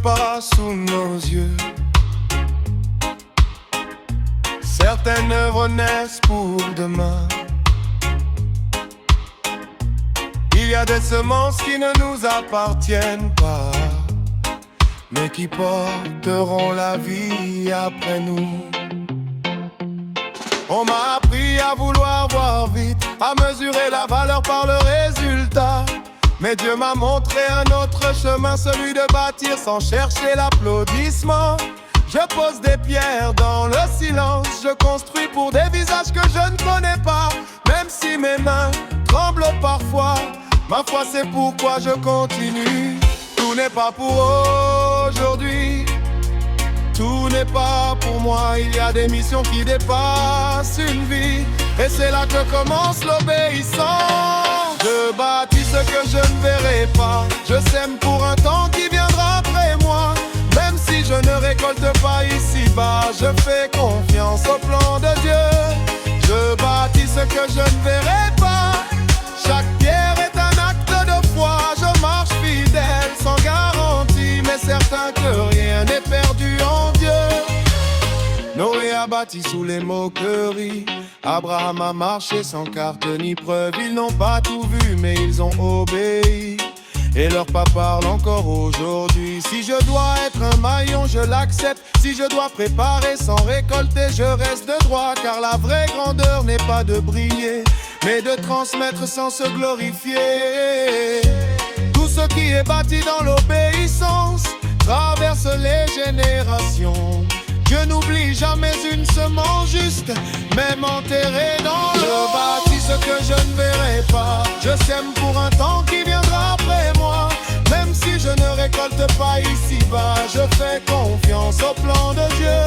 pas sous nos yeux. Certaines œuvres naissent pour demain. Il y a des semences qui ne nous appartiennent pas, mais qui porteront la vie après nous. On m'a appris à vouloir voir vite, à mesurer la valeur par le résultat. Mais Dieu m'a montré un autre chemin, celui de bâtir sans chercher l'applaudissement. Je pose des pierres dans le silence, je construis pour des visages que je ne connais pas. Même si mes mains tremblent parfois, ma foi c'est pourquoi je continue. Tout n'est pas pour aujourd'hui, tout n'est pas pour moi. Il y a des missions qui dépassent une vie, et c'est là que commence l'obéissance. Je bâtis ce que je ne verrai pas, je sème pour un temps qui viendra après moi. Même si je ne récolte pas ici-bas, je fais confiance au plan de Dieu. Je bâtis ce que je ne verrai pas. Chaque pierre est un acte de foi. Je marche fidèle sans garantie, mais certain que rien n'est perdu en Dieu. Noé a bâti sous les moqueries, Abraham a marché sans carte ni preuve. Ils n'ont pas tout vu, mais ils ont obéi, et leur pas parle encore aujourd'hui. Si je dois être un maillon, je l'accepte. Si je dois préparer sans récolter, je reste de droit. Car la vraie grandeur n'est pas de briller, mais de transmettre sans se glorifier. Tout ce qui est bâti dans l'obéissance traverse les générations. Dieu n'oublie jamais une semence juste, même enterrée dans l'eau. Je bâtis ce que je ne verrai pas, je sème pour un temps qui viendra après moi. Même si je ne récolte pas ici-bas, je fais confiance au plan de Dieu.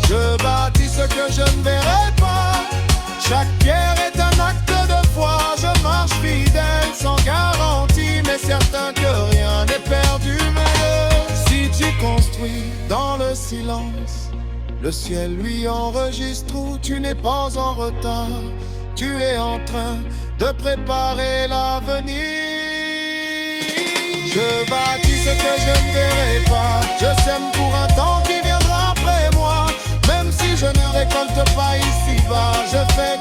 Je bâtis ce que je ne verrai pas. Chaque pierre est un acte de foi. Je marche fidèle sans garantie, mais certain que rien n'est perdu. Mais si tu construis dans le silence, le ciel lui enregistre où tu n'es pas en retard. Tu es en train de préparer l'avenir. Je bâtis ce que je ne verrai pas, je sème pour un temps qui viendra après moi. Même si je ne récolte pas ici-bas, je fais